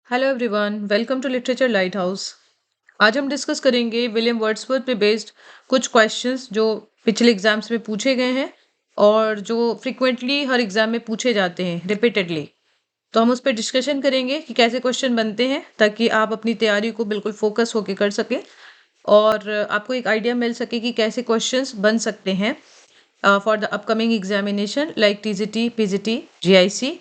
Hello everyone, welcome to literature lighthouse. आज हम discuss करेंगे विलियम वर्ड्सवर्थ पे बेस्ड कुछ क्वेश्चंस जो पिछले एग्जाम्स में पूछे गए हैं और जो फ्रिक्वेंटली हर एग्जाम में पूछे जाते हैं रिपीटेडली। तो हम उस पर डिस्कशन करेंगे कि कैसे क्वेश्चन बनते हैं ताकि आप अपनी तैयारी को बिल्कुल फोकस होकर कर सकें और आपको एक आइडिया मिल सके कि कैसे क्वेश्चंस बन सकते हैं for the upcoming examination like TGT, PGT, GIC.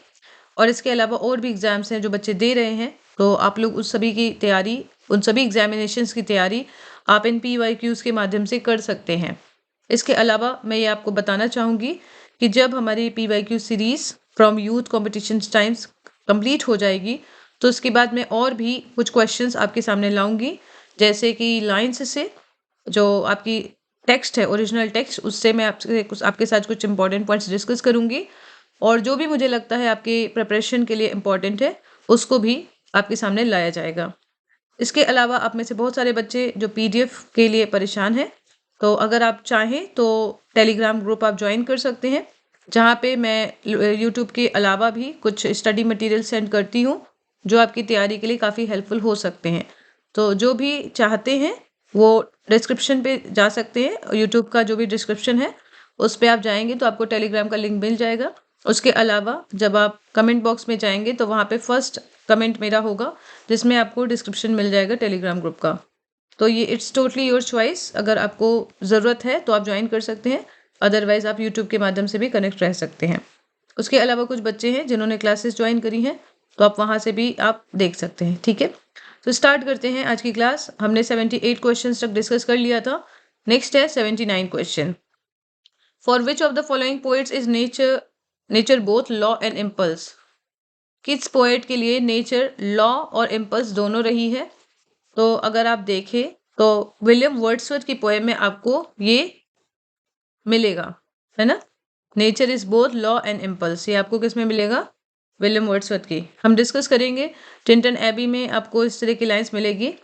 और इसके अलावा और भी एग्ज़ाम्स हैं जो बच्चे दे रहे हैं, तो आप लोग उस सभी की तैयारी, उन सभी एग्जामिनेशंस की तैयारी आप इन PYQs के माध्यम से कर सकते हैं। इसके अलावा मैं ये आपको बताना चाहूँगी कि जब हमारी PYQ series from youth competition times complete हो जाएगी, तो उसके बाद मैं और भी कुछ क्वेश्चंस आपके सामने लाऊंगी, जैसे कि लाइन्स से जो आपकी टेक्स्ट है, ओरिजिनल टेक्स्ट, उससे मैं आपके साथ कुछ इंपॉर्टेंट पॉइंट्स डिस्कस करूंगी और जो भी मुझे लगता है आपके प्रिपरेशन के लिए इम्पॉर्टेंट है उसको भी आपके सामने लाया जाएगा। इसके अलावा आप में से बहुत सारे बच्चे जो PDF के लिए परेशान हैं, तो अगर आप चाहें तो टेलीग्राम ग्रुप आप ज्वाइन कर सकते हैं, जहाँ पे मैं यूट्यूब के अलावा भी कुछ स्टडी मटेरियल सेंड करती हूँ जो आपकी तैयारी के लिए काफ़ी हेल्पफुल हो सकते हैं। तो जो भी चाहते हैं वो डिस्क्रिप्शन पे जा सकते हैं, यूट्यूब का जो भी डिस्क्रिप्शन है उस पर आप जाएंगे तो आपको टेलीग्राम का लिंक मिल जाएगा। उसके अलावा जब आप कमेंट बॉक्स में जाएंगे तो वहाँ पे फर्स्ट कमेंट मेरा होगा जिसमें आपको डिस्क्रिप्शन मिल जाएगा टेलीग्राम ग्रुप का। तो ये इट्स टोटली योर चॉइस, अगर आपको ज़रूरत है तो आप ज्वाइन कर सकते हैं, अदरवाइज आप यूट्यूब के माध्यम से भी कनेक्ट रह सकते हैं। उसके अलावा कुछ बच्चे हैं जिन्होंने क्लासेस ज्वाइन करी हैं, तो आप वहाँ से भी आप देख सकते हैं। ठीक है, तो स्टार्ट करते हैं आज की क्लास। हमने 78 क्वेश्चन तक डिस्कस कर लिया था। नेक्स्ट है 79 question. For which of the following poets is nature both law and impulse? किस पोएट के लिए नेचर लॉ और इम्पल्स दोनों रही है? तो अगर आप देखें तो विलियम वर्ड्सवर्थ की पोएम में आपको ये मिलेगा, है ना। Nature is both law and impulse, ये आपको किस में मिलेगा? विलियम वर्ड्सवर्थ की। हम डिस्कस करेंगे टिंटन एबी में आपको इस तरह की लाइंस मिलेगी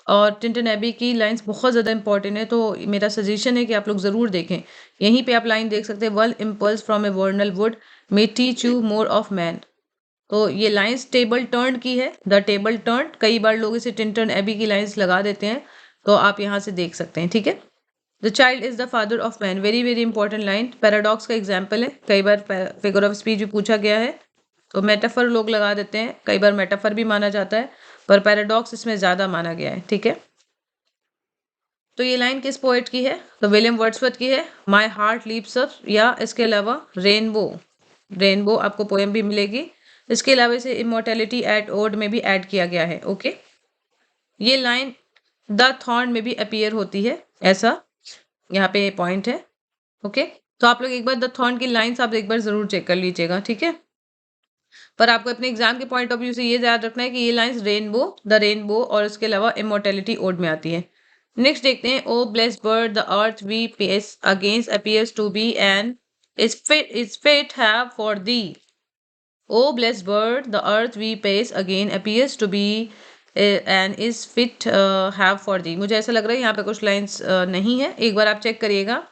और टिंटन एबी की लाइंस बहुत ज़्यादा इंपॉर्टेंट है, तो मेरा सजेशन है कि आप लोग ज़रूर देखें। यहीं पे आप लाइन देख सकते हैं, one impulse from a vernal wood may teach you more of man. तो ये लाइंस टेबल टर्न की है, द टेबल टर्न। कई बार लोग इसे टिंटन एबी की लाइंस लगा देते हैं, तो आप यहाँ से देख सकते हैं। ठीक है, the child is the father of man, very very important line, paradox का एग्जाम्पल है। कई बार फिगर ऑफ स्पीच भी पूछा गया है, तो मेटाफर लोग लगा देते हैं, कई बार मेटाफर भी माना जाता है, पर पैराडॉक्स इसमें ज़्यादा माना गया है। ठीक है, तो ये लाइन किस पोएट की है? तो विलियम वर्ड्सवर्थ की है, माई हार्ट लीप्स अप। या इसके अलावा रेनबो, रेनबो आपको पोएम भी मिलेगी। इसके अलावा इसे इमोर्टैलिटी एट ओड में भी ऐड किया गया है। ओके, ये लाइन द थॉर्न में भी अपीयर होती है, ऐसा यहाँ पे पॉइंट है। ओके, तो आप लोग एक बार द थॉर्न की लाइन्स आप एक बार जरूर चेक कर लीजिएगा। ठीक है, पर आपको अपने एग्जाम के पॉइंट ऑफ व्यू से ये याद रखना है कि ये लाइंस रेनबो, द रेनबो और इसके अलावा इमोर्टैलिटी ओड में आती है। नेक्स्ट देखते हैं, O bless bird the earth we pace against appears to be an is fit have for thee. O bless bird the earth we pace again appears to be and is fit have for thee. मुझे ऐसा लग रहा है यहाँ पे कुछ lines नहीं है, एक बार आप चेक करिएगा।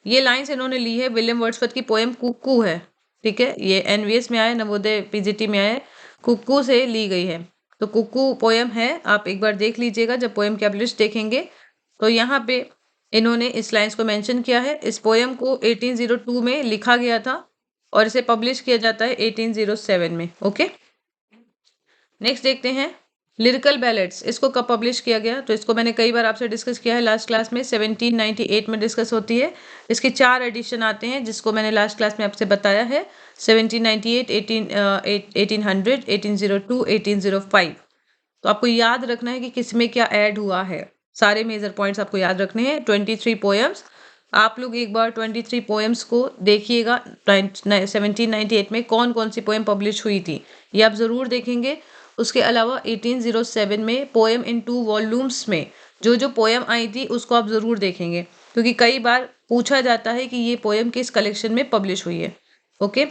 ये लाइंस इन्होंने ली है, विलियम वर्ड्सवर्थ की पोएम कुक्कू है। ठीक है, ये NVS में आए, नवोदय PGT में आए, कुक्कू से ली गई है। तो कुक्कू पोएम है, आप एक बार देख लीजिएगा जब पोएम की आप लिस्ट देखेंगे। तो यहाँ पे इन्होंने इस लाइन्स को मेंशन किया है। इस पोएम को 1802 में लिखा गया था और इसे पब्लिश किया जाता है 1807 में। ओके, नेक्स्ट देखते हैं, लिरिकल बैलेट्स, इसको कब पब्लिश किया गया? तो इसको मैंने कई बार आपसे डिस्कस किया है लास्ट क्लास में, 1798 में डिस्कस होती है। इसके 4 एडिशन आते हैं जिसको मैंने लास्ट क्लास में आपसे बताया है, 1798, 1800, 1802, 1805। तो आपको याद रखना है कि किस में क्या ऐड हुआ है, सारे मेजर पॉइंट्स आपको याद रखने हैं। 23 पोएम्स, आप लोग एक बार 23 पोएम्स को देखिएगा, 1798 में कौन कौन सी पोएम पब्लिश हुई थी, ये आप ज़रूर देखेंगे। उसके अलावा 1807 में पोएम इन 2 वॉल्यूम्स में जो जो पोएम आई थी उसको आप ज़रूर देखेंगे, क्योंकि कई बार पूछा जाता है कि ये पोएम किस कलेक्शन में पब्लिश हुई है। ओके,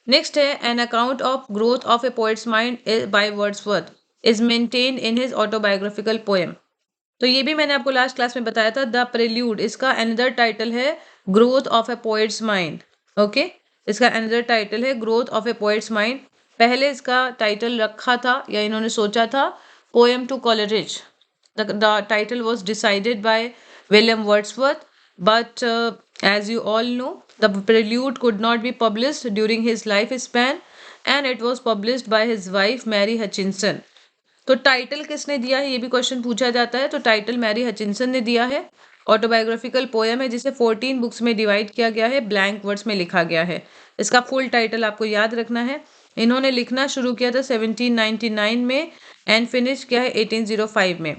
नेक्स्ट है, an account of growth of a poet's mind by Wordsworth is maintained in his autobiographical poem. तो ये भी मैंने आपको लास्ट क्लास में बताया था, द प्रेल्यूड, इसका अनदर टाइटल है growth of a poet's mind. Okay, इसका अनदर टाइटल है growth of a poet's mind. पहले इसका टाइटल रखा था या इन्होंने सोचा था poem to Coleridge. The title was decided by William Wordsworth, but as you all know, the prelude could not be published during his lifespan, and it was published by his wife Mary Hutchinson. तो title किसने दिया है, ये भी question पूछा जाता है. तो टाइटल मैरी हचिंसन ने दिया है. ऑटोबायोग्राफिकल पोएम है जिसे 14 बुक्स में डिवाइड किया गया है, ब्लैंक वर्ड्स में लिखा गया है. इसका फुल टाइटल आपको याद रखना है. इन्होंने लिखना शुरू किया था 1799 में एंड फिनिश किया है 1805 में.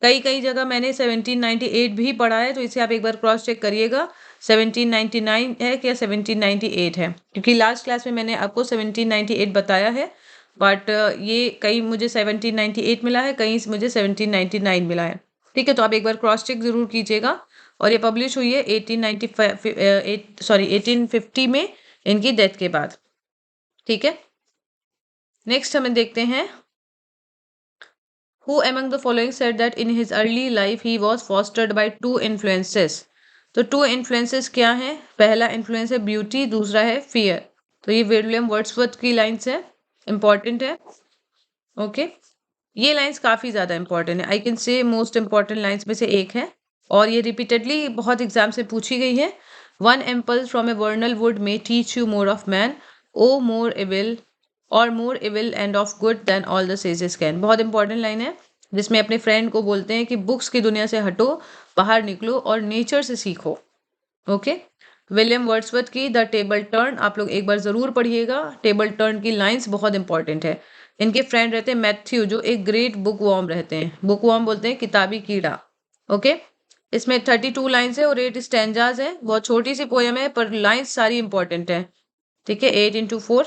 कई कई जगह मैंने 1798 भी पढ़ा है, तो इसे आप एक बार क्रॉस चेक करिएगा 1799 है क्या 1798 है, क्योंकि लास्ट क्लास में मैंने आपको 1798 बताया है. बट ये कहीं मुझे 1798 मिला है, कहीं मुझे 1799 मिला है. ठीक है, तो आप एक बार क्रॉस चेक जरूर कीजिएगा. और ये पब्लिश हुई है 1850 में इनकी डेथ के बाद. ठीक है, नेक्स्ट हमें देखते हैं. Who among the following said that in his early life he was fostered by two influences? तो टू इन्फ्लुएंसेस क्या हैं? पहला इन्फ्लुएंस है ब्यूटी, दूसरा है फियर. तो ये विलियम वर्ड्सवर्थ की लाइन्स है, इंपॉर्टेंट है. ओके, ये लाइन्स काफ़ी ज़्यादा इंपॉर्टेंट है. I can say most important lines में से एक है, और ये रिपीटेडली बहुत एग्जाम से पूछी गई है. One impulse from a vernal wood may teach you more of man, o more evil or more evil and of good than all the sages can. बहुत इंपॉर्टेंट लाइन है, जिसमें अपने फ्रेंड को बोलते हैं कि बुक्स की दुनिया से हटो, बाहर निकलो और नेचर से सीखो. ओके, विलियम वर्ड्सवर्थ की द टेबल टर्न आप लोग एक बार ज़रूर पढ़िएगा. टेबल टर्न की लाइंस बहुत इंपॉर्टेंट है. इनके फ्रेंड रहते हैं मैथ्यू, जो एक ग्रेट बुक वॉर्म रहते हैं. बुक वॉर्म बोलते हैं किताबी कीड़ा. ओके, इसमें 32 लाइन्स है और 8 स्टैंजाज है. बहुत छोटी सी पोएम है पर लाइन्स सारी इंपॉर्टेंट है. ठीक है, 8 into 4.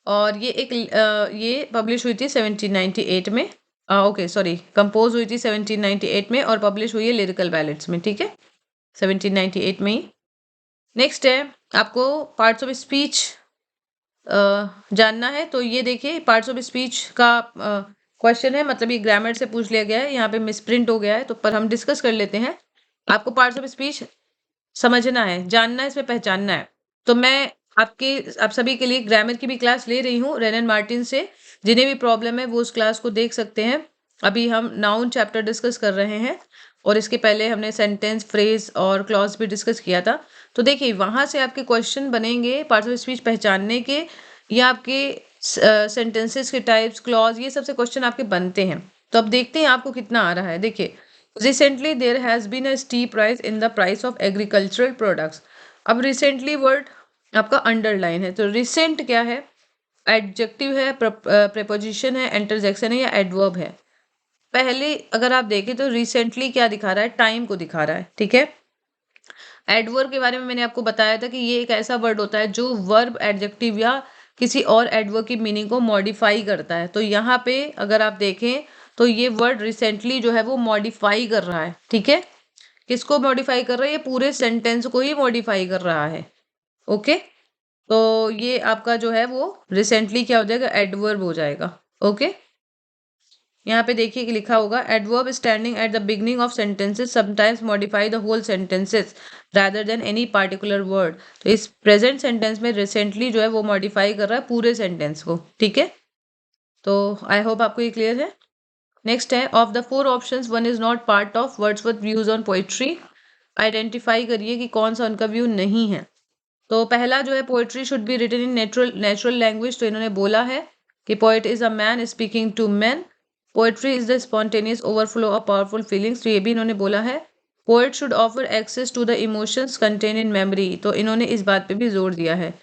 और ये पब्लिश हुई थी 1798 में. ओके सॉरी, कंपोज हुई थी 1798 में और पब्लिश हुई है लिरिकल बैलेट्स में. ठीक है, 1798 में ही. नेक्स्ट है, आपको पार्ट्स ऑफ स्पीच जानना है. तो ये देखिए, पार्ट्स ऑफ स्पीच का क्वेश्चन है, मतलब ये ग्रामर से पूछ लिया गया है. यहाँ पे मिसप्रिंट हो गया है, तो पर हम डिस्कस कर लेते हैं. आपको पार्ट्स ऑफ स्पीच समझना है, जानना है, इसमें पहचानना है. तो मैं आप सभी के लिए ग्रामर की भी क्लास ले रही हूँ रेनन मार्टिन से. जिन्हें भी प्रॉब्लम है वो उस क्लास को देख सकते हैं. अभी हम नाउन चैप्टर डिस्कस कर रहे हैं, और इसके पहले हमने सेंटेंस, फ्रेज और क्लॉज भी डिस्कस किया था. तो देखिए, वहाँ से आपके क्वेश्चन बनेंगे पार्ट्स ऑफ स्पीच पहचानने के, या आपके सेंटेंसेस के टाइप्स, क्लॉज, ये सबसे क्वेश्चन आपके बनते हैं. तो अब देखते हैं आपको कितना आ रहा है. देखिए, recently there has been a steep rise in the price of agricultural products. अब रिसेंटली वर्ड आपका अंडरलाइन है. तो रिसेंट क्या है? एडजेक्टिव है, प्रेपोजिशन है, इंटरजेक्शन है, या एडवर्ब है? पहले अगर आप देखें तो रिसेंटली क्या दिखा रहा है? टाइम को दिखा रहा है. ठीक है, एडवर्ब के बारे में मैंने आपको बताया था कि ये एक ऐसा वर्ड होता है जो वर्ब, एडजेक्टिव या किसी और एडवर्ब की मीनिंग को मॉडिफाई करता है. तो यहाँ पे अगर आप देखें तो ये वर्ड रिसेंटली जो है वो मॉडिफाई कर रहा है. ठीक है, किसको मॉडिफाई कर रहा है? ये पूरे सेंटेंस को ही मॉडिफाई कर रहा है. ओके, तो ये आपका जो है वो रिसेंटली क्या हो जाएगा? एडवर्ब हो जाएगा. ओके, यहाँ पे देखिए कि लिखा होगा adverb standing at the beginning of sentences sometimes modify the whole sentences rather than any particular word. तो इस प्रेजेंट सेंटेंस में रिसेंटली जो है वो मॉडिफाई कर रहा है पूरे सेंटेंस को. ठीक है, तो आई होप आपको ये क्लियर है. नेक्स्ट है, of the 4 options one is not part of Wordsworth views on poetry. Identify करिए कि कौन सा उनका व्यू नहीं है. तो पहला जो है, poetry should be written in natural language. तो इन्होंने बोला है कि poet is a man speaking to man. Poetry is the spontaneous overflow of powerful feelings. तो ये भी इन्होंने बोला है. Poet should offer access to the emotions contain in memory. तो इन्होंने इस बात पे भी जोर दिया है.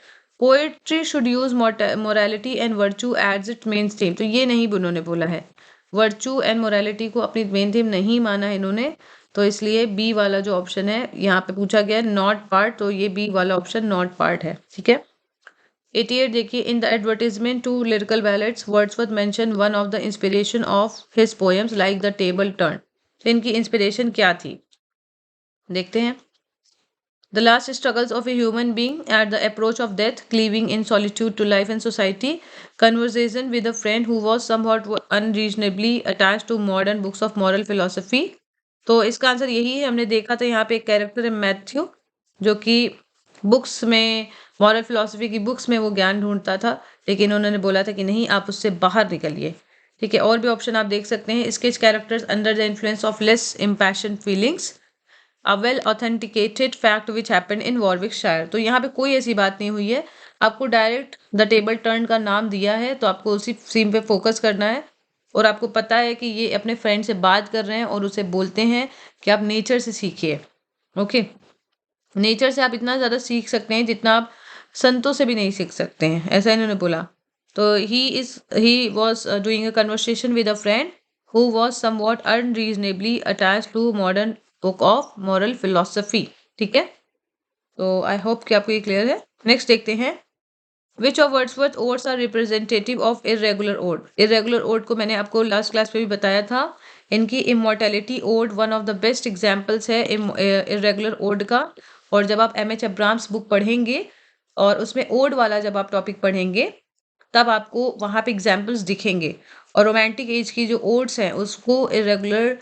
Poetry should use morality and virtue as it main theme. तो ये नहीं उन्होंने बोला है. वर्चू एंड मोरालिटी को अपनी मेन थीम नहीं माना है इन्होंने. तो इसलिए बी वाला जो ऑप्शन है यहाँ पे पूछा गया है नॉट पार्ट, तो ये बी वाला ऑप्शन नॉट पार्ट है. ठीक है, 88 देखिए, in the advertisement to lyrical ballads Wordsworth mention one of the inspiration of his poems like the table turn. तो इनकी इंस्पिरेशन क्या थी, देखते हैं. The last struggles of a human being at the approach of death, cleaving in solitude to life and society, conversation with a friend who was somewhat unreasonably attached to modern books of moral philosophy. तो इसका answer यही है. हमने देखा था यहाँ पे एक कैरेक्टर है मैथ्यू, जो कि बुक्स में मॉरल फिलॉसफी की बुक्स में वो ज्ञान ढूंढता था, लेकिन उन्होंने बोला था कि नहीं, आप उससे बाहर निकलिए। ठीक है, और भी ऑप्शन आप देख सकते हैं। Sketch characters under the influence of less impassion feelings, a well authenticated fact which happened in Warwickshire. तो यहाँ पे कोई ऐसी बात नहीं हुई है, आपको डायरेक्ट द टेबल टर्न का नाम दिया है, तो आपको उसी सीन पे फोकस करना है। और आपको पता है कि ये अपने फ्रेंड से बात कर रहे हैं और उसे बोलते हैं कि आप नेचर से सीखिए। ओके, नेचर से आप इतना ज़्यादा सीख सकते हैं जितना आप संतों से भी नहीं सीख सकते हैं, ऐसा इन्होंने बोला। तो he was doing a conversation with a friend who was somewhat unreasonably attach to modern book of moral philosophy. ठीक है, तो आई होप कि आपको ये क्लियर है। नेक्स्ट देखते हैं, which of Wordsworth odes are representative of irregular ode. Irregular ode को मैंने आपको लास्ट क्लास में भी बताया था। इनकी immortality ode one of the best examples है इरेगुलर ओड का। और जब आप एम एच अब्राम्स बुक पढ़ेंगे और उसमें ओड वाला जब आप टॉपिक पढ़ेंगे, तब आपको वहाँ पे एग्जाम्पल्स दिखेंगे। और रोमांटिक एज की जो ओड्स हैं उसको इरेगुलर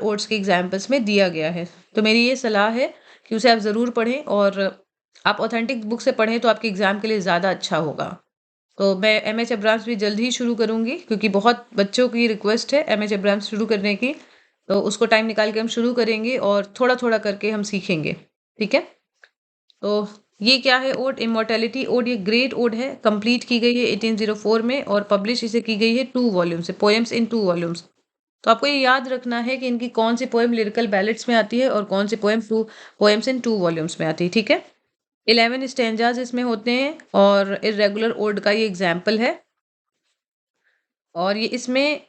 ओड्स के एग्जाम्पल्स में दिया गया है। तो मेरी ये सलाह है कि उसे आप ज़रूर पढ़ें, और आप ऑथेंटिक बुक से पढ़ें तो आपके एग्ज़ाम के लिए ज़्यादा अच्छा होगा। तो मैं एम एच अब्राम्स भी जल्द ही शुरू करूँगी, क्योंकि बहुत बच्चों की रिक्वेस्ट है एम एच अब्राम्स शुरू करने की। तो उसको टाइम निकाल के हम शुरू करेंगे और थोड़ा थोड़ा करके हम सीखेंगे। ठीक है, तो ये क्या है ओड, इमॉर्टैलिटी ओड। ये ग्रेट ओड है, कंप्लीट की गई है 1804 में और पब्लिश इसे की गई है 2 वॉल्यूम से, पोएम्स इन 2 वॉल्यूम्स। तो आपको ये याद रखना है कि इनकी कौन सी पोएम लिरिकल बैलेट्स में आती है और कौन सी पोएम्स इन 2 वॉल्यूम्स में आती है। ठीक है, 11 स्टैंजाज इसमें होते हैं और इरेगुलर ओड का ये एग्जाम्पल है। और ये इसमें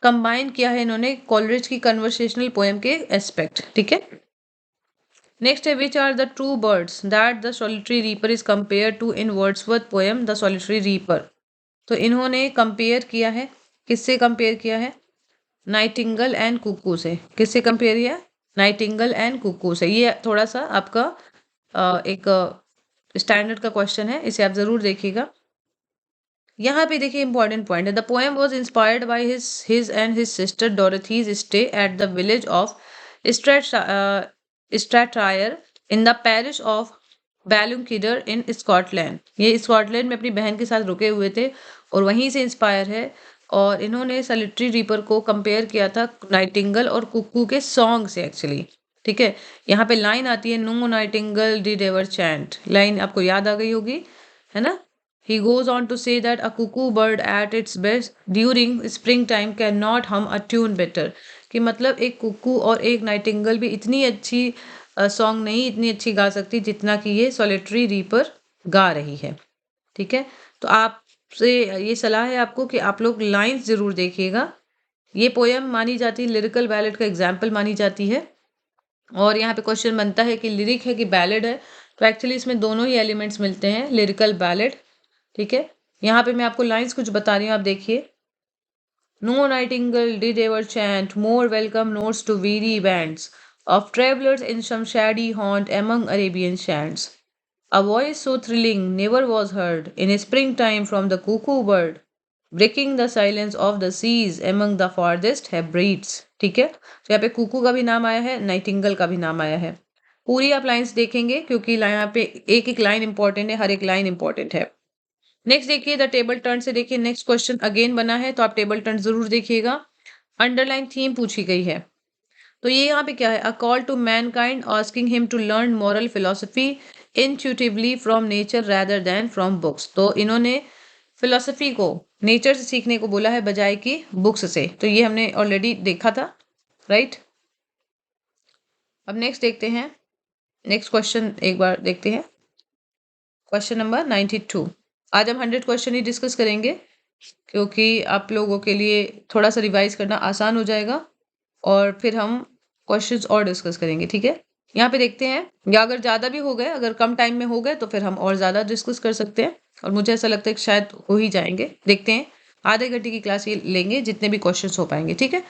कंबाइन किया है इन्होंने कॉलरिज की कन्वर्सेशनल पोएम के एस्पेक्ट। ठीक है, नेक्स्ट है, which are the two birds that the solitary reaper is compare to in Wordsworth poem the solitary reaper. तो इन्होंने कंपेयर किया है, किससे कंपेयर किया है? नाइटिंगल एंड कुकू से। किससे कंपेयर किया? नाइटिंगल एंड कुकू से। ये थोड़ा सा आपका एक स्टैंडर्ड का क्वेश्चन है, इसे आप जरूर देखिएगा। यहाँ पे देखिए इंपॉर्टेंट पॉइंट है, the poem was inspired by his and his sister Dorothy's stay at the village of Strathyre in the parish of Balquhidder in Scotland. ये स्कॉटलैंड में अपनी बहन के साथ रुके हुए थे और वहीं से इंस्पायर है। और इन्होंने सॉलिटरी रीपर को कंपेयर किया था नाइटिंगल और कुकू के सॉन्ग से एक्चुअली। ठीक है, यहाँ पे लाइन आती है, no nightingale did ever chant. Line आपको याद आ गई होगी, है ना? He goes on to say that a cuckoo bird at its best during springtime cannot hum a tune better। कि मतलब एक कुकू और एक नाइटिंगल भी इतनी अच्छी सॉन्ग नहीं, इतनी अच्छी गा सकती जितना कि ये सॉलिटरी रीपर गा रही है। ठीक है, तो आपसे ये सलाह है आपको कि आप लोग लाइंस जरूर देखिएगा। ये पोयम मानी जाती है, लिरिकल बैलेड का एग्जाम्पल मानी जाती है। और यहाँ पे क्वेश्चन बनता है कि लिरिक है कि बैलेड है, तो एक्चुअली इसमें दोनों ही एलिमेंट्स मिलते हैं, लिरिकल बैलेड। ठीक है, यहाँ पे मैं आपको लाइंस कुछ बता रही हूँ, आप देखिए। No nightingale did ever chant more welcome notes to weary bands of travelers in some shady haunt among Arabian sands. A voice so thrilling never was heard in springtime from the cuckoo bird, breaking the silence of the seas among the farthest Hebrides। ठीक है, तो यहाँ पे कुकू का भी नाम आया है, नाइटिंगल का भी नाम आया है। पूरी आप लाइंस देखेंगे क्योंकि यहाँ पे एक एक लाइन इंपॉर्टेंट है, हर एक लाइन इंपॉर्टेंट है। नेक्स्ट देखिए, द टेबल टर्न से देखिए नेक्स्ट क्वेश्चन अगेन बना है, तो आप टेबल टर्न जरूर देखिएगा। अंडरलाइन थीम पूछी गई है, तो ये यहाँ पे क्या है? A call to mankind asking him to learn moral philosophy intuitively from nature rather than from books. तो इन्होंने फिलोसफी को नेचर से सीखने को बोला है बजाय कि बुक्स से। तो ये हमने ऑलरेडी देखा था, राइट? अब नेक्स्ट देखते हैं, नेक्स्ट क्वेश्चन एक बार देखते हैं, क्वेश्चन नंबर 92। आज हम 100 क्वेश्चन ही डिस्कस करेंगे क्योंकि आप लोगों के लिए थोड़ा सा रिवाइज करना आसान हो जाएगा और फिर हम क्वेश्चंस और डिस्कस करेंगे। ठीक है, यहाँ पे देखते हैं, या अगर ज़्यादा भी हो गए, अगर कम टाइम में हो गए तो फिर हम और ज़्यादा डिस्कस कर सकते हैं, और मुझे ऐसा लगता है कि शायद हो ही जाएंगे। देखते हैं, आधे घंटे की क्लास ये लेंगे जितने भी क्वेश्चन हो पाएंगे। ठीक है,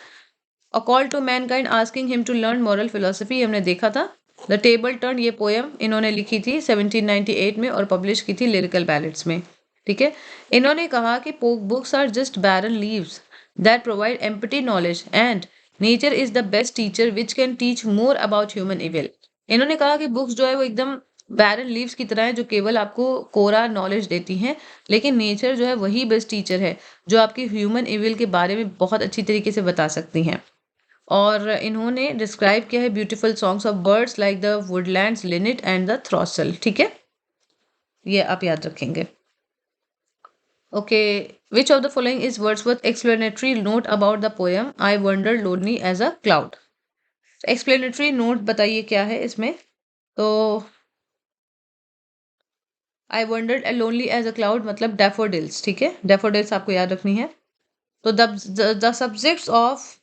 a call to mankind asking him to learn moral philosophy हमने देखा था। द टेबल टर्न ये पोएम इन्होंने लिखी थी 1798 में और पब्लिश की थी लिरिकल बैलेट्स में। ठीक है, इन्होंने कहा कि books are just barren leaves that provide empty knowledge and nature is the best teacher which can teach more about human evil. इन्होंने कहा कि बुक्स जो है वो एकदम बैरन लीव्स की तरह है जो केवल आपको कोरा नॉलेज देती हैं, लेकिन नेचर जो है वही बेस्ट टीचर है जो आपकी ह्यूमन इविल के बारे में बहुत अच्छी तरीके से बता सकती हैं। और इन्होंने डिस्क्राइब किया है beautiful songs of birds like the woodlands, linnet and the throstle. ठीक है, ये आप याद रखेंगे। Okay, which of the following is Wordsworth explanatory note about the poem I wonder lonely as a cloud. Explanatory note बताइए क्या है इसमें। तो I wondered lonely as a cloud मतलब डैफोडिल्स। ठीक है, डैफोडिल्स आपको याद रखनी है। तो the subjects of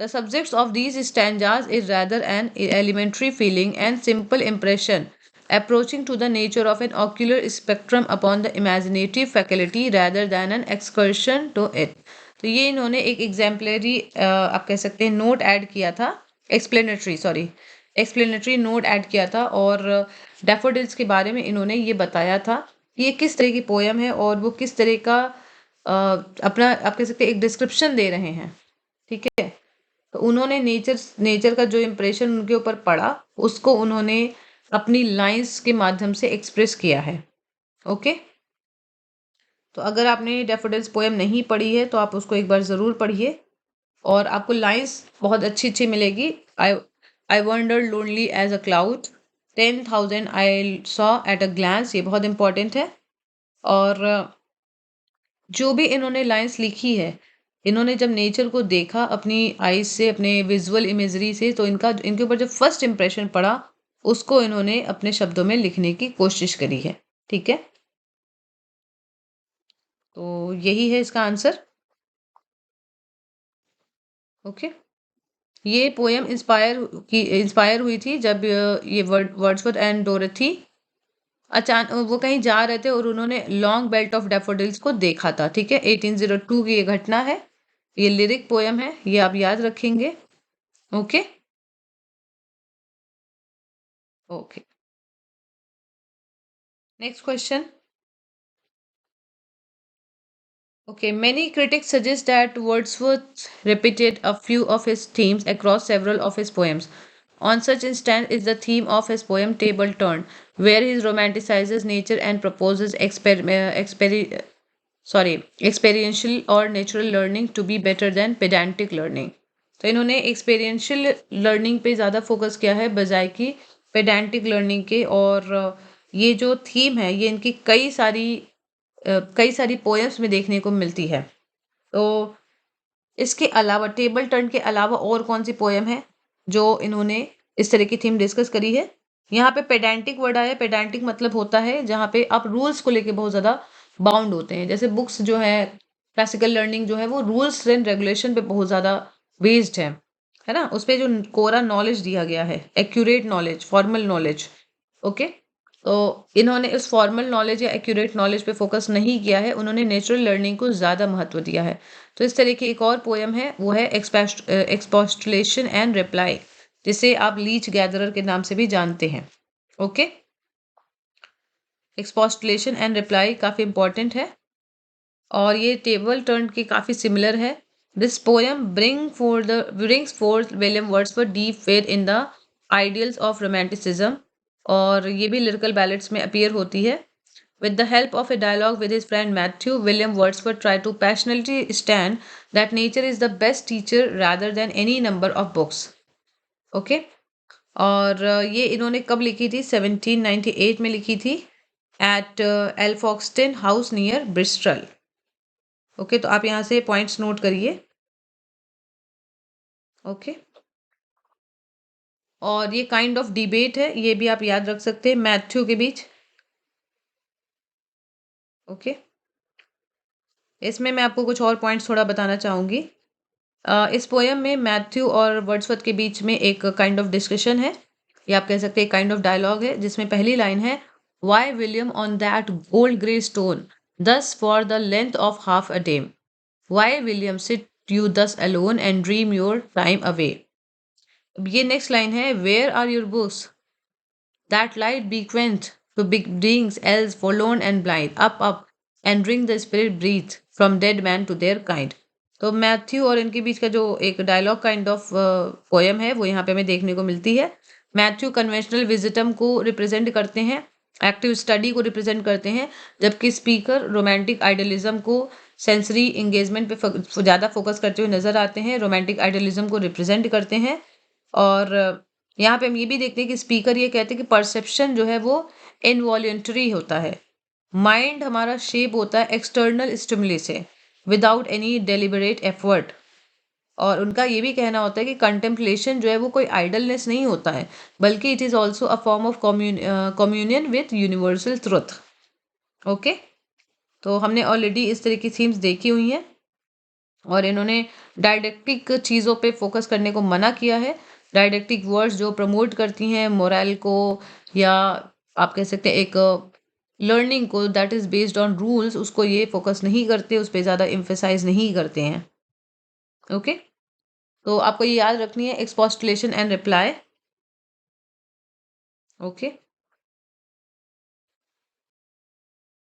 the subjects of these stanzas is rather an elementary feeling and simple impression approaching to the nature of an ocular spectrum upon the imaginative faculty rather than an excursion to it। तो ये इन्होंने एक exemplary आप कह सकते हैं note add किया था, एक्सप्लेनेटरी नोट ऐड किया था, और डैफोडिल्स के बारे में इन्होंने ये बताया था कि ये किस तरह की पोयम है और वो किस तरह का अपना आप कह सकते हैं एक डिस्क्रिप्शन दे रहे हैं। ठीक है, तो उन्होंने नेचर नेचर का जो इम्प्रेशन उनके ऊपर पड़ा उसको उन्होंने अपनी लाइंस के माध्यम से एक्सप्रेस किया है। ओके, तो अगर आपने डैफोडिल्स पोएम नहीं पढ़ी है तो आप उसको एक बार ज़रूर पढ़िए और आपको लाइंस बहुत अच्छी अच्छी मिलेगी। I I wonder lonely as a cloud, 10,000 I saw at a glance, ये बहुत इंपॉर्टेंट है। और जो भी इन्होंने लाइंस लिखी है, इन्होंने जब नेचर को देखा अपनी आईज से, अपने विजुअल इमेजरी से, तो इनके ऊपर जो फर्स्ट इंप्रेशन पड़ा उसको इन्होंने अपने शब्दों में लिखने की कोशिश करी है। ठीक है, तो यही है इसका आंसर। ओके, ये पोयम इंस्पायर हुई थी जब ये वर्ड्सवर्थ एंड डोरथी अचानक वो कहीं जा रहे थे और उन्होंने लॉन्ग बेल्ट ऑफ डैफोडिल्स को देखा था। ठीक है, 1802 की ये घटना है, ये लिरिक पोयम है, ये आप याद रखेंगे। Okay okay, next question. Okay, many critics suggest that Wordsworth repeated a few of his themes across several of his poems. On such instance is the theme of his poem Table Turn, where he romanticizes nature and proposes experiential or natural learning to be better than pedantic learning। तो इन्होंने experiential learning पे ज़्यादा focus किया है बजाय कि pedantic learning के। और ये जो थीम है ये इनकी कई सारी पोएम्स में देखने को मिलती है। तो इसके अलावा टेबल टर्न के अलावा और कौन सी पोएम है जो इन्होंने इस तरह की थीम डिस्कस करी है। यहाँ पे पेडेंटिक वर्ड आया, पेडेंटिक मतलब होता है जहाँ पे आप रूल्स को लेके बहुत ज़्यादा बाउंड होते हैं। जैसे बुक्स जो है, क्लासिकल लर्निंग जो है वो रूल्स एंड रेगुलेशन पे बहुत ज़्यादा बेस्ड है ना, उस पे जो कोरा नॉलेज दिया गया है, accurate knowledge, formal knowledge. Okay, तो इन्होंने इस फॉर्मल नॉलेज या एक्यूरेट नॉलेज पे फोकस नहीं किया है, उन्होंने नेचुरल लर्निंग को ज़्यादा महत्व दिया है। तो इस तरह की एक और पोएम है, वो है एक्सपोस्टुलेशन एंड रिप्लाई, जिसे आप लीच गैदरर के नाम से भी जानते हैं। ओके, एक्सपोस्टुलेशन एंड रिप्लाई काफ़ी इंपॉर्टेंट है और ये टेबल टर्न की काफ़ी सिमिलर है। This poem brings fourth William Wordsworth deep faith in the ideals of romanticism, और ये भी लिरिकल बैलेट्स में अपीयर होती है। With the help of a dialogue with his friend Matthew, William Wordsworth tried to passionately stand that nature is the best teacher rather than any number of books. Okay? और ये इन्होंने कब लिखी थी? 1798 में लिखी थी at Alfoxton house near Bristol. Okay, तो आप यहाँ से पॉइंट्स नोट करिए। ओके, और ये काइंड ऑफ डिबेट है, ये भी आप याद रख सकते हैं मैथ्यू के बीच। ओके, इसमें मैं आपको कुछ और पॉइंट्स थोड़ा बताना चाहूँगी। इस पोएम में मैथ्यू और वर्ड्सवर्थ के बीच में एक काइंड ऑफ डिस्कशन है, या आप कह सकते हैं काइंड ऑफ डायलॉग है, जिसमें पहली लाइन है, why William on that gold grey stone thus for the length of half a day, why William sit you thus alone and dream your time away. ये नेक्स्ट लाइन है, where are your books that light bequeathed to big beings else forlorn and blind, up, and bring the spirit breathe from dead man to their kind। तो Matthew और इनके बीच का जो एक dialogue kind of poem है वो यहाँ पे हमें देखने को मिलती है। मैथ्यू कन्वेंशनल विजिटम को रिप्रेजेंट करते हैं, एक्टिव स्टडी को रिप्रेजेंट करते हैं, जबकि स्पीकर रोमांटिक आइडियलिज्म को सेंसरी इंगेजमेंट पे ज़्यादा फोकस करते हुए नजर आते हैं, रोमांटिक आइडियलिज्म को रिप्रेजेंट करते हैं। और यहाँ पे हम ये भी देखते हैं कि स्पीकर ये कहते हैं कि परसेप्शन जो है वो इनवॉल्यूंटरी होता है, माइंड हमारा शेप होता है एक्सटर्नल स्टिमुली से विदाउट एनी डेलिबरेट एफर्ट। और उनका ये भी कहना होता है कि कंटेम्पलेशन जो है वो कोई आइडलनेस नहीं होता है, बल्कि it is also a form of communion with universal truth. Okay, तो हमने ऑलरेडी इस तरह की थीम्स देखी हुई हैं और इन्होंने डायडेक्टिक चीज़ों पे फोकस करने को मना किया है। डायडेक्टिक वर्ड्स जो प्रमोट करती हैं मोरल को, या आप कह सकते हैं एक लर्निंग को that is based on rules, उसको ये फोकस नहीं करते, उस पर ज़्यादा एम्फेसाइज नहीं करते हैं। ओके, तो आपको ये याद रखनी है एक्सपोस्टुलेशन एंड रिप्लाई। ओके,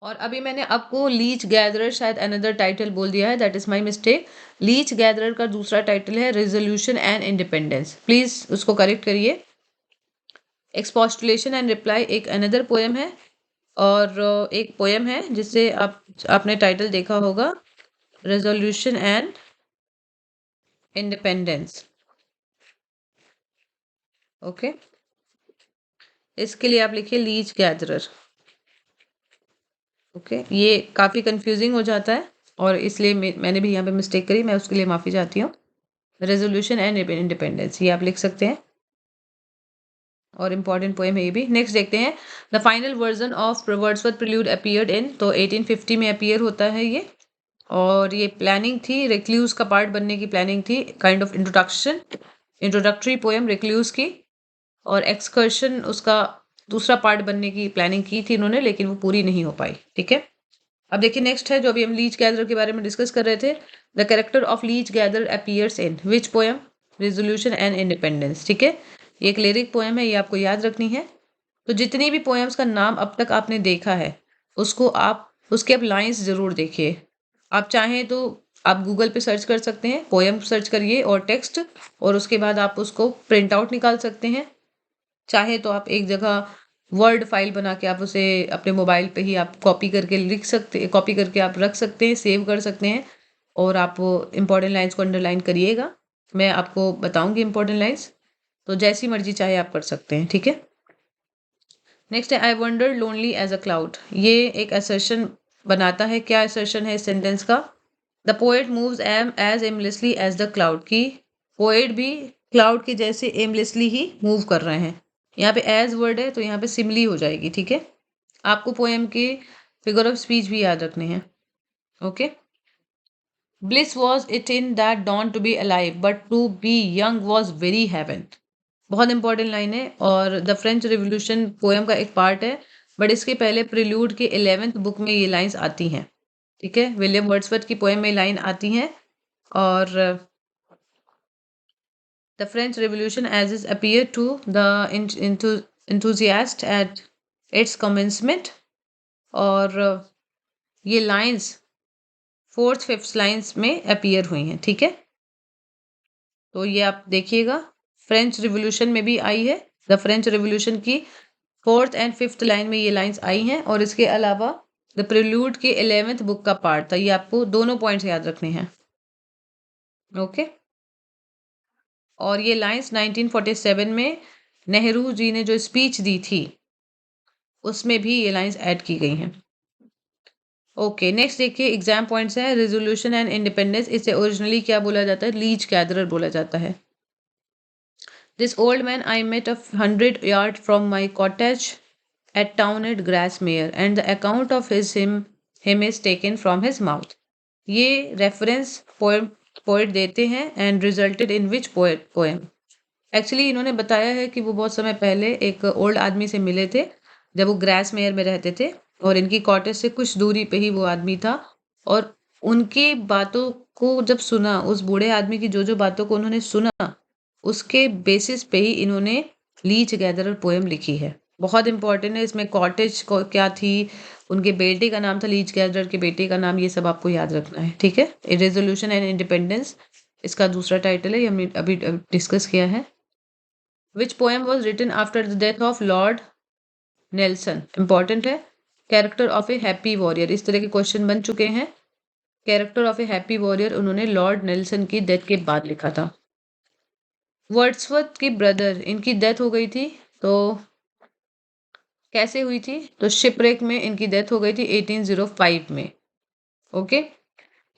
और अभी मैंने आपको लीच गैदरर शायद अनदर टाइटल बोल दिया है, that is my mistake. Leech gatherer का दूसरा टाइटल है रेजोल्यूशन एंड इंडिपेंडेंस, प्लीज उसको करेक्ट करिए। एक्सपोस्टुलेशन एंड रिप्लाई एक अनदर पोएम है, और एक पोएम है जिससे आपने टाइटल देखा होगा, रेजोल्यूशन एंड इंडिपेंडेंस। ओके, इसके लिए आप लिखिए लीच गैदरर। ओके, ये काफ़ी कंफ्यूजिंग हो जाता है और इसलिए मैंने भी यहाँ पे मिस्टेक करी, मैं उसके लिए माफ़ी चाहती हूँ। रेजोल्यूशन एंड इंडिपेंडेंस ये आप लिख सकते हैं, और इम्पॉर्टेंट पोएम है ये भी। नेक्स्ट देखते हैं, the final version of Wordsworth prelude appeared in, तो 1850 में अपीयर होता है ये, और ये प्लानिंग थी, रिक्ल्यूज का पार्ट बनने की प्लानिंग थी, kind of introductory poem recluse की, और एक्सकर्शन उसका दूसरा पार्ट बनने की प्लानिंग की थी इन्होंने, लेकिन वो पूरी नहीं हो पाई। ठीक है, अब देखिए नेक्स्ट है जो अभी हम लीच गैदर के बारे में डिस्कस कर रहे थे, the character of leech gather appears in which poem, resolution and independence. ठीक है, ये एक लिरिक पोएम है, ये आपको याद रखनी है। तो जितनी भी पोएम्स का नाम अब तक आपने देखा है उसको आप उसके अब लाइंस जरूर देखिए। आप चाहें तो आप गूगल पे सर्च कर सकते हैं, पोएम सर्च करिए और टेक्स्ट, और उसके बाद आप उसको प्रिंट आउट निकाल सकते हैं। चाहे तो आप एक जगह वर्ड फाइल बना के आप उसे अपने मोबाइल पे ही आप कॉपी करके लिख सकते, कॉपी करके आप रख सकते हैं, सेव कर सकते हैं, और आप इंपॉर्टेंट लाइंस को अंडरलाइन करिएगा। मैं आपको बताऊंगी इंपॉर्टेंट लाइंस, तो जैसी मर्जी चाहे आप कर सकते हैं। ठीक है, नेक्स्ट है I wonder lonely as a cloud. ये एक असर्शन बनाता है, क्या असर्शन है इस सेंटेंस का, the poet moves as aimlessly as the cloud, की पोएट भी क्लाउड के जैसे एमलेसली ही मूव कर रहे हैं। यहाँ पे एज वर्ड है तो यहाँ पे सिमली हो जाएगी। ठीक है, आपको पोएम के फिगर ऑफ स्पीच भी याद रखने हैं। Okay, bliss was it in that dawn to be alive but to be young was very heaven. बहुत इंपॉर्टेंट लाइन है, और द फ्रेंच रिवोल्यूशन पोएम का एक पार्ट है, बट इसके पहले प्रिल्यूड के 11th बुक में ये लाइंस आती हैं। ठीक है, विलियम वर्ड्सवर्थ की पोएम में लाइन आती हैं, और the French revolution as is appear to the enthusiast at its commencement, और ये लाइंस 4th 5th लाइंस में अपीयर हुई हैं। ठीक है, तो ये आप देखिएगा, फ्रेंच रिवोल्यूशन में भी आई है, द फ्रेंच रिवोल्यूशन की 4th and 5th लाइन में ये लाइंस आई हैं, और इसके अलावा द प्रिल्यूड के 11th बुक का पार्ट था। ये आपको दोनों पॉइंट्स याद रखने हैं। ओके, और ये लाइंस 1947 में नेहरू जी ने जो स्पीच दी थी उसमें भी ये लाइंस ऐड की गई हैं। ओके, नेक्स्ट देखिए एग्जाम पॉइंट्स हैं, रेजोल्यूशन एंड इंडिपेंडेंस, इसे ओरिजिनली क्या बोला जाता है, लीच गैदरर बोला जाता है। This old man I met 100 yards from my cottage at town at Grasmere and the account of him is taken from his mouth. ये रेफरेंस पोएट देते हैं, and resulted in which poem. Actually इन्होंने बताया है कि वो बहुत समय पहले एक ओल्ड आदमी से मिले थे जब वो ग्रास मेयर में रहते थे, और इनकी कॉटेज से कुछ दूरी पे ही वो आदमी था, और उनकी बातों को जब सुना, उस बूढ़े आदमी की जो जो बातों को उन्होंने सुना, उसके बेसिस पे ही इन्होंने लीच गैदरर पोएम लिखी है। बहुत इंपॉर्टेंट है, इसमें कॉटेज को क्या थी, उनके बेटे का नाम था लीच गैदरर के बेटे का नाम, ये सब आपको याद रखना है। ठीक है, रेजोल्यूशन एंड इंडिपेंडेंस इसका दूसरा टाइटल है, ये हमने अभी डिस्कस किया है। Which poem was written after the death of Lord Nelson? Important है। Character of a happy warrior, इस तरह के क्वेश्चन बन चुके हैं। Character of a happy warrior उन्होंने लॉर्ड नेल्सन की डेथ के बाद लिखा था। वर्ड्सवर्थ की ब्रदर, इनकी डेथ हो गई थी, तो कैसे हुई थी? तो शिपरेक में इनकी डेथ हो गई थी 1805 में। ओके,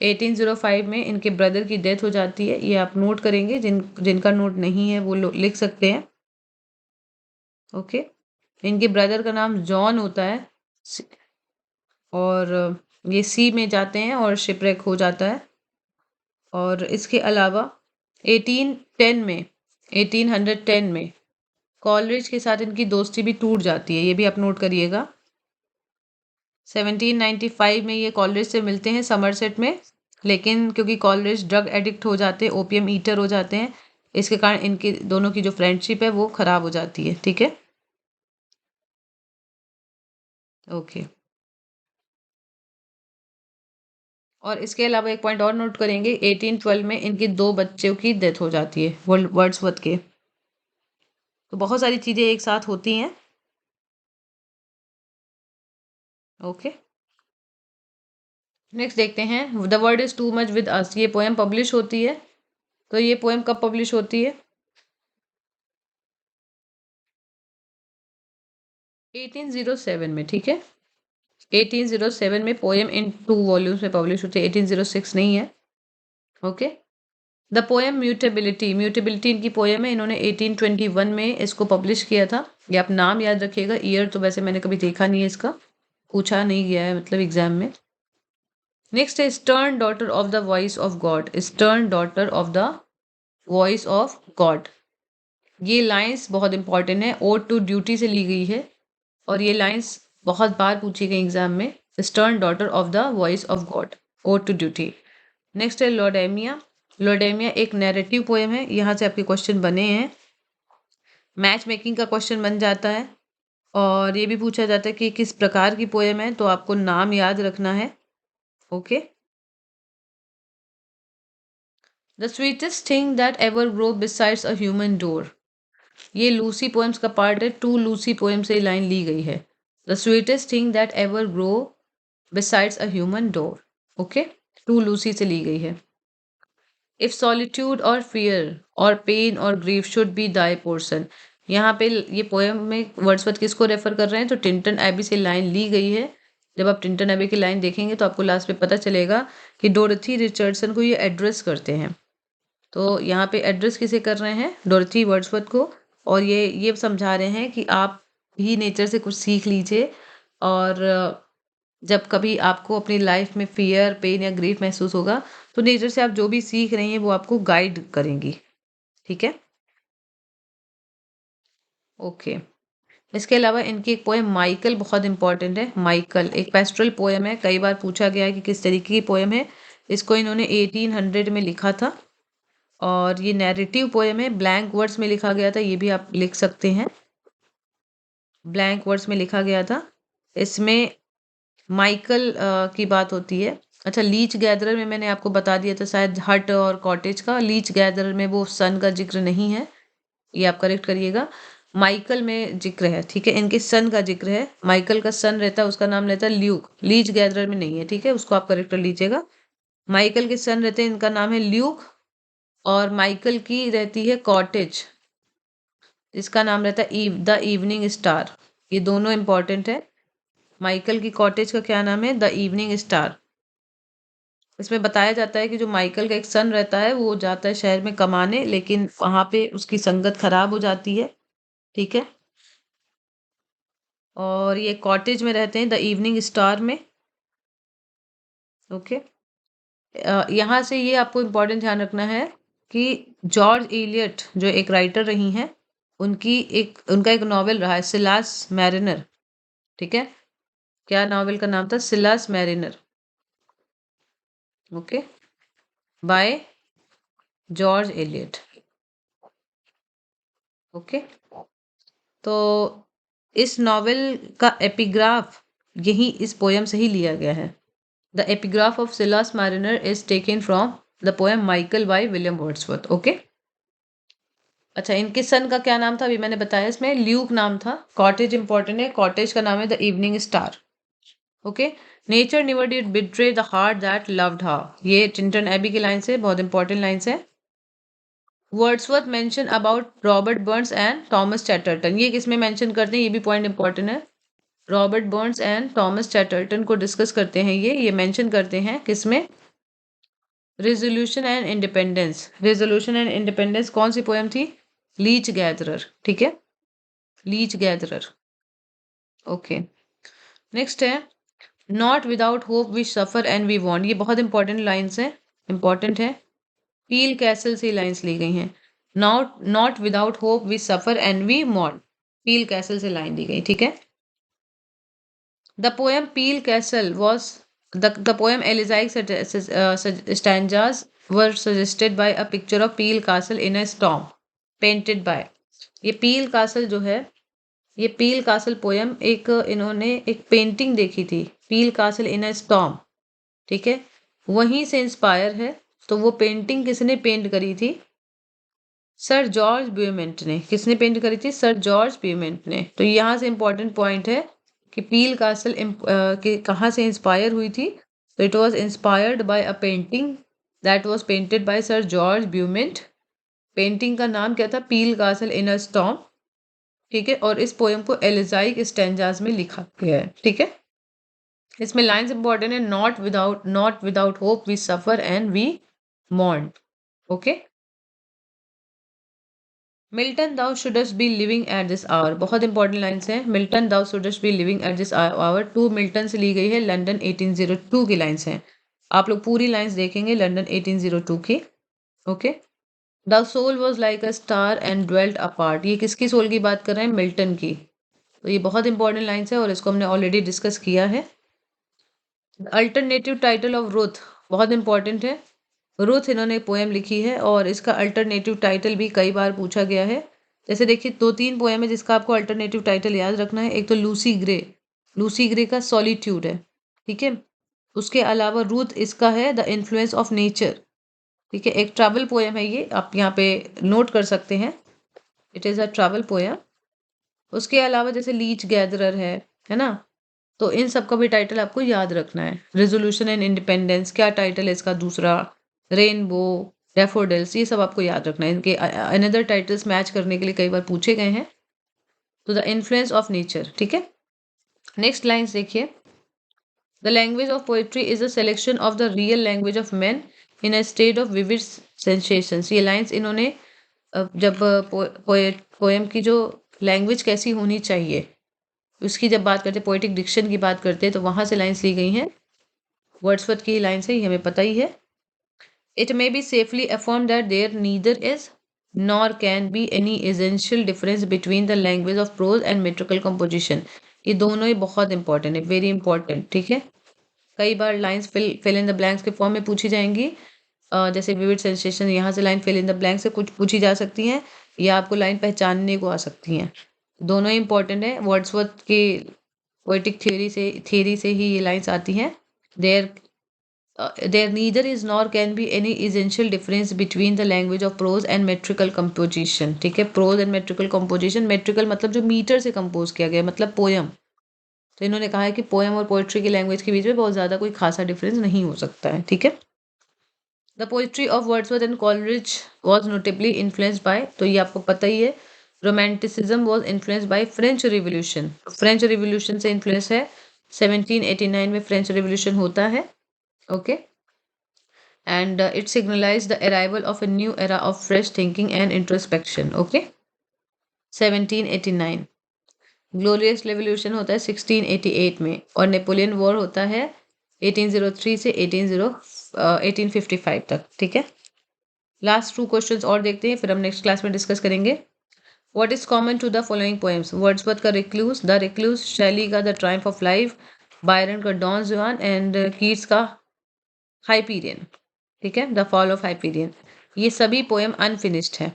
1805 में इनके ब्रदर की डेथ हो जाती है। ये आप नोट करेंगे, जिनका नोट नहीं है वो लिख सकते हैं। ओके, इनके ब्रदर का नाम जॉन होता है और ये सी में जाते हैं और शिपरेक हो जाता है। और इसके अलावा 1810 में कॉलरिज के साथ इनकी दोस्ती भी टूट जाती है, ये भी आप नोट करिएगा। 1795 में ये कॉलरिज से मिलते हैं समरसेट में, लेकिन क्योंकि कॉलरिज ड्रग एडिक्ट हो जाते हैं, ओपियम ईटर हो जाते हैं, इसके कारण इनके दोनों की जो फ्रेंडशिप है वो खराब हो जाती है। ठीक है, ओके। और इसके अलावा एक पॉइंट और नोट करेंगे, 1812 में इनके 2 बच्चों की डेथ हो जाती है वर्ड्सवर्थ के। तो बहुत सारी चीज़ें एक साथ होती हैं। ओके, नेक्स्ट देखते हैं, the word is too much with us, ये पोएम पब्लिश होती है। तो ये पोएम कब पब्लिश होती है? 1807 में। ठीक है, 1807 में पोएम इन 2 वॉल्यूम्स में पब्लिश होती है, 1806 नहीं है। Okay, the poem mutability, mutability इनकी पोएम है, इन्होंने 1821 में इसको पब्लिश किया था। ये आप नाम याद रखिएगा, ईयर तो वैसे मैंने कभी देखा नहीं है, इसका पूछा नहीं गया है मतलब एग्जाम में। नेक्स्ट है stern daughter of the voice of God, stern daughter of the voice of God. ये लाइंस बहुत इंपॉर्टेंट है, ओड टू ड्यूटी से ली गई है और ये लाइंस बहुत बार पूछी गई एग्जाम में। Stern daughter of the voice of God, ode to duty. Next है लॉर्डेमिया, लॉर्डेमिया एक नैरेटिव पोएम है, यहाँ से आपके क्वेश्चन बने हैं। मैच मेकिंग का क्वेश्चन बन जाता है और ये भी पूछा जाता है कि किस प्रकार की पोएम है, तो आपको नाम याद रखना है। Okay, the sweetest thing that ever grow besides a human door, ये लूसी पोएम्स का पार्ट है, 2 लूसी पोएम से लाइन ली गई है। The sweetest thing that ever grow besides a human door, okay, 2 Lucy से ली गई है। इफ सॉलिट्यूड और फियर और पेन और grief should be Dai portion, यहाँ पे ये पोएम में वर्ड्सवर्थ किसको रेफर कर रहे हैं? तो टिंटन एबी से लाइन ली गई है। जब आप टिंटन एबी की लाइन देखेंगे तो आपको लास्ट में पता चलेगा कि डोरथी रिचर्डसन को ये एड्रेस करते हैं। तो यहाँ पे एड्रेस किसे कर रहे हैं? डोरथी वर्ड्सवर्थ को। और ये समझा रहे हैं कि आप भी नेचर से कुछ सीख लीजिए और जब कभी आपको अपनी लाइफ में फियर, पेन या ग्रीफ महसूस होगा तो नेचर से आप जो भी सीख रही हैं वो आपको गाइड करेंगी। ठीक है, ओके। इसके अलावा इनकी एक पोएम माइकल बहुत इंपॉर्टेंट है। माइकल एक पेस्ट्रल पोएम है, कई बार पूछा गया है कि किस तरीके की पोएम है। इसको इन्होंने 1800 में लिखा था और ये नैरेटिव पोएम है, ब्लैंक वर्ड्स में लिखा गया था, ये भी आप लिख सकते हैं, ब्लैंक वर्ड्स में लिखा गया था। इसमें माइकल की बात होती है। अच्छा, लीच गैदरर में मैंने आपको बता दिया था शायद हट और कॉटेज का, लीच गैदरर में वो सन का जिक्र नहीं है, ये आप करेक्ट करिएगा। माइकल में जिक्र है, ठीक है, इनके सन का जिक्र है। माइकल का सन रहता है, उसका नाम रहता है ल्यूक, लीच गैदरर में नहीं है, ठीक है, उसको आप करेक्ट कर लीजिएगा। माइकल के सन रहते हैं, इनका नाम है ल्यूक, और माइकल की रहती है कॉटेज, इसका नाम रहता है द इवनिंग स्टार। ये दोनों इंपॉर्टेंट है। माइकल की कॉटेज का क्या नाम है? The evening star. इसमें बताया जाता है कि जो माइकल का एक सन रहता है वो जाता है शहर में कमाने, लेकिन वहां पे उसकी संगत खराब हो जाती है। ठीक है, और ये कॉटेज में रहते हैं द इवनिंग स्टार में। ओके, यहाँ से ये आपको इम्पोर्टेंट ध्यान रखना है कि जॉर्ज एलियट जो एक राइटर रही हैं, उनका एक नॉवेल रहा है सिलास मैरिनर। ठीक है, क्या नॉवेल का नाम था? Silas mariner. Okay, by George Eliot. Okay, तो इस नॉवेल का एपिग्राफ यही इस पोएम से ही लिया गया है। The epigraph of Silas mariner is taken from the poem Michael by William Wordsworth. Okay, अच्छा, इनके सन का क्या नाम था अभी मैंने बताया, इसमें ल्यूक नाम था। कॉटेज इंपॉर्टेंट है, कॉटेज का नाम है the evening star. Okay. Nature never did betray the heart that loved her, ये टिंटन एबी की लाइन से, बहुत इंपॉर्टेंट लाइन है। Wordsworth mention about Robert Burns and Thomas Chatterton, ये किसमें मेंशन करते हैं, ये भी पॉइंट इंपॉर्टेंट है। Robert Burns and Thomas Chatterton को डिस्कस करते हैं, ये मेंशन करते हैं किसमें, resolution and independence. Resolution and independence कौन सी पोएम थी, लीच गैदरर, ठीक है, लीच गैदरर। ओके। नेक्स्ट है, not without hope we suffer and we want, ये बहुत इंपॉर्टेंट लाइन्स हैं, इंपॉर्टेंट है। पील कैसल से लाइन्स ली गई हैं। Not not without hope we suffer and we want, Peele castle से लाइन दी गई, ठीक है। The poem Peele castle was the poem elegiac stanzas were suggested by a picture of Peel Castle in a storm painted by, ये पील castle जो है, ये पील castle poem एक इन्होंने एक पेंटिंग देखी थी, पील कासल इन अ स्टॉर्म, ठीक है, वहीं से इंस्पायर है। तो वो पेंटिंग किसने पेंट करी थी, सर जॉर्ज ब्यूमेंट ने। किसने पेंट करी थी, सर जॉर्ज ब्यूमेंट ने। तो यहाँ से इंपॉर्टेंट पॉइंट है कि पील कासल कहाँ से इंस्पायर हुई थी, तो it was inspired by a painting that was painted by sir George Beaumont. Painting का नाम क्या था, पील कासल इन अ स्टॉर्म, ठीक है, और इस पोएम को एलिजाइक स्टैंजास में लिखा गया है, ठीक है। इसमें लाइंस इंपॉर्टेंट है, not without hope we suffer and we mourn, okay. Milton thou shouldst be living at this hour, बहुत इंपॉर्टेंट लाइन्स हैं। Milton thou shouldst be living at this hour, to Milton से ली गई है, London 1802 की lines हैं। आप लोग पूरी लाइन्स देखेंगे लंदन 1802 की, okay. The soul was like a star and dwelt apart, ये किसकी सोल की बात कर रहे हैं, मिल्टन की। तो ये बहुत इंपॉर्टेंट लाइन्स है और इसको हमने ऑलरेडी डिस्कस किया है। अल्टरनेटिव टाइटल ऑफ रुथ, बहुत इंपॉर्टेंट है। रुथ इन्होंने पोएम लिखी है और इसका अल्टरनेटिव टाइटल भी कई बार पूछा गया है। जैसे देखिए, दो तीन पोएम है जिसका आपको अल्टरनेटिव टाइटल याद रखना है। एक तो लूसी ग्रे, लूसी ग्रे का सॉलिट्यूड है, ठीक है। उसके अलावा रूथ इसका है द इन्फ्लुएंस ऑफ नेचर, ठीक है, एक ट्रैवल पोएम है ये, आप यहाँ पे नोट कर सकते हैं, it is a travel poem. उसके अलावा जैसे लीच गैदरर है ना, तो इन सब का भी टाइटल आपको याद रखना है। रेजोल्यूशन एंड इंडिपेंडेंस क्या टाइटल है इसका दूसरा, रेनबो, डैफोडिल्स, ये सब आपको याद रखना है। इनके अनदर टाइटल्स मैच करने के लिए कई बार पूछे गए हैं। तो द इन्फ्लुएंस ऑफ नेचर, ठीक है। नेक्स्ट लाइन्स देखिए, the language of poetry is a selection of the real language of man in a state of vivid sensations, ये लाइन्स इन्होंने जब पोएम की जो लैंग्वेज कैसी होनी चाहिए उसकी जब बात करते हैं, पोएटिक डिक्शन की बात करते हैं, तो वहां से लाइन्स ली गई हैं। वर्ड्सवर्थ की लाइन्स है, ये हमें पता ही है। It may be safely affirm that there neither is nor can be any essential difference between the language of prose and metrical composition, ये दोनों ही बहुत इंपॉर्टेंट है, वेरी इंपॉर्टेंट, ठीक है। कई बार lines fill in the blanks के form में पूछी जाएंगी। जैसे विविड सेंसेशन, यहाँ से line fill in the blank से कुछ पूछी जा सकती हैं, या आपको लाइन पहचानने को आ सकती हैं। दोनों ही इंपॉर्टेंट है। वर्ड्सवर्थ की पोएटिक थ्योरी से ही ये लाइन्स आती हैं। There there neither is nor can be any essential difference between the language of prose and metrical composition, ठीक है। Prose and metrical composition, metrical मतलब जो मीटर से कंपोज किया गया, मतलब पोयम। तो इन्होंने कहा है कि पोयम और पोएट्री की लैंग्वेज के बीच में बहुत ज़्यादा कोई खासा डिफरेंस नहीं हो सकता है, ठीक है। The poetry of Wordsworth and Coleridge was notably influenced by, तो ये आपको पता ही है, romanticism was influenced by French revolution. French revolution से इन्फ्लुएंस है, 1789 में फ्रेंच रिवोल्यूशन होता है, okay. And it signalise the arrival of a new era of fresh thinking and introspection, okay. 1789 glorious revolution होता है 1688 में, और नेपोलियन वॉर होता है 1803 से 1855 तक, ठीक है। लास्ट 2 क्वेश्चंस और देखते हैं, फिर हम नेक्स्ट क्लास में डिस्कस करेंगे। What is common to the following poems, Wordsworth का रिक्लूस, द रिक्लूस, शैली का the triumph of life, Byron का डॉन जुआन, एंड कीट्स का हाइपीरियन, ठीक है, द फॉल ऑफ हाइपीरियन। ये सभी पोएम अनफिनिश्ड है,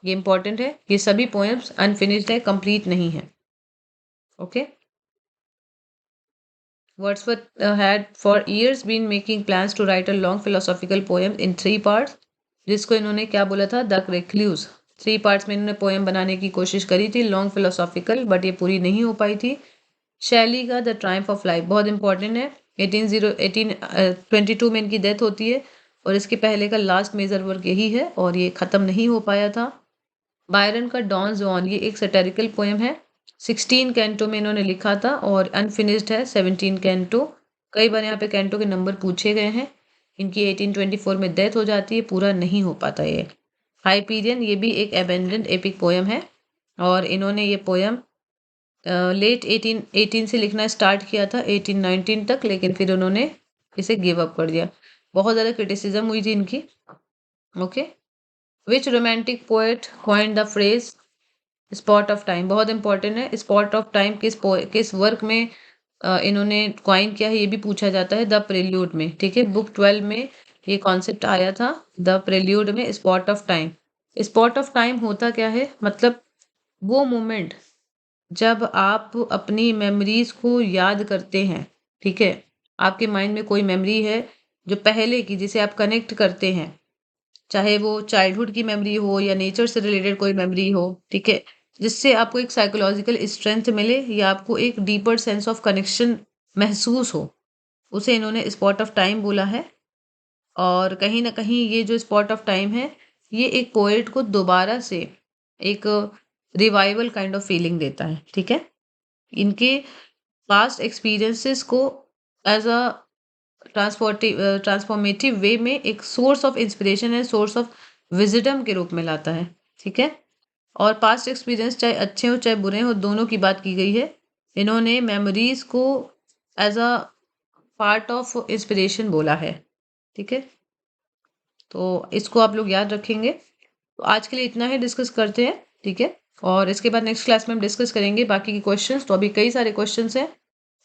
ये इंपॉर्टेंट है, ये सभी पोएम्स अनफिनिश्ड है, कंप्लीट नहीं है, okay. Wordsworth had for years been making plans to write a long philosophical poem in 3 parts, जिसको इन्होंने क्या बोला था, द रिक्लूस 3 पार्ट्स में इन्होंने पोएम बनाने की कोशिश करी थी, लॉन्ग फिलोसॉफिकल, बट ये पूरी नहीं हो पाई थी। शैली का द ट्रायम्फ ऑफ लाइफ बहुत इंपॉर्टेंट है। 1822 में इनकी डेथ होती है और इसके पहले का लास्ट मेजर वर्क यही है और ये ख़त्म नहीं हो पाया था। बायरन का डॉन जुआन ये एक सैटिरिकल पोएम है। 16 कैंटो में इन्होंने लिखा था और अनफिनिश्ड है 17 कैंटो। कई बार यहाँ पे कैंटो के नंबर पूछे गए हैं। इनकी 1824 में डेथ हो जाती है, पूरा नहीं हो पाता ये। हाइपीरियन ये भी एक एबेंडेंट एपिक पोएम है और इन्होंने ये पोएम लेट 1818 से लिखना स्टार्ट किया था 1819 तक, लेकिन फिर उन्होंने इसे गिव अप कर दिया। बहुत ज़्यादा क्रिटिसिज्म हुई थी इनकी। Okay, which romantic poet coined the phrase spot of time बहुत इंपॉर्टेंट है। स्पॉट ऑफ टाइम किस वर्क में इन्होंने कॉइन किया है ये भी पूछा जाता है। द प्रेल्यूड में, ठीक है, बुक 12 में ये कॉन्सेप्ट आया था। द प्रेल्यूड में spot of time. Spot of time होता क्या है, मतलब वो मोमेंट जब आप अपनी मेमोरीज को याद करते हैं, ठीक है, आपके माइंड में कोई मेमोरी है जो पहले की, जिसे आप कनेक्ट करते हैं, चाहे वो चाइल्डहुड की मेमोरी हो या नेचर से रिलेटेड कोई मेमोरी हो, ठीक है, जिससे आपको एक साइकोलॉजिकल स्ट्रेंथ मिले या आपको एक डीपर सेंस ऑफ कनेक्शन महसूस हो, उसे इन्होंने स्पॉट ऑफ टाइम बोला है। और कहीं ना कहीं ये जो स्पॉट ऑफ टाइम है ये एक पोएट को दोबारा से एक रिवाइवल काइंड ऑफ फीलिंग देता है, ठीक है। इनके पास्ट एक्सपीरियंसेस को एज अ ट्रांसफॉर्मेटिव वे में एक सोर्स ऑफ इंस्पिरेशन है, सोर्स ऑफ विजडम के रूप में लाता है, ठीक है। और पास्ट एक्सपीरियंस चाहे अच्छे हो चाहे बुरे हो, दोनों की बात की गई है। इन्होंने मेमोरीज को as a part of inspiration बोला है, ठीक है। तो इसको आप लोग याद रखेंगे। तो आज के लिए इतना ही डिस्कस करते हैं, ठीक है। और इसके बाद नेक्स्ट क्लास में हम डिस्कस करेंगे बाकी के क्वेश्चंस। तो अभी कई सारे क्वेश्चंस हैं,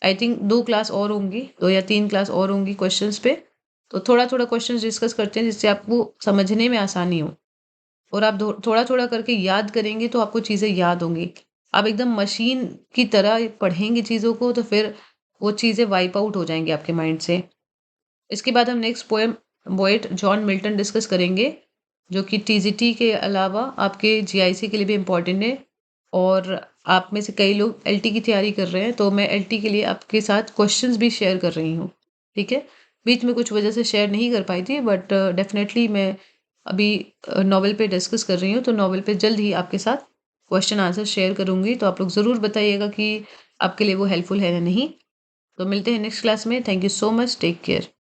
आई थिंक 2 क्लास और होंगी, 2 या 3 क्लास और होंगी क्वेश्चंस पे। तो थोड़ा-थोड़ा क्वेश्चंस डिस्कस करते हैं जिससे आपको समझने में आसानी हो और आप थोड़ा-थोड़ा करके याद करेंगे तो आपको चीज़ें याद होंगी। आप एकदम मशीन की तरह पढ़ेंगे चीज़ों को तो फिर वो चीज़ें वाइप आउट हो जाएँगी आपके माइंड से। इसके बाद हम next poet John Milton discuss करेंगे, जो कि टीजीटी के अलावा आपके जीआईसी के लिए भी इम्पोर्टेंट है। और आप में से कई लोग एलटी की तैयारी कर रहे हैं, तो मैं एलटी के लिए आपके साथ क्वेश्चंस भी शेयर कर रही हूँ, ठीक है। बीच में कुछ वजह से शेयर नहीं कर पाई थी, बट डेफिनेटली मैं अभी नॉवल पे डिस्कस कर रही हूँ, तो नॉवल पे जल्द ही आपके साथ क्वेश्चन आंसर शेयर करूँगी। तो आप लोग ज़रूर बताइएगा कि आपके लिए वो हेल्पफुल है या नहीं। तो मिलते हैं नेक्स्ट क्लास में। Thank you so much, take care.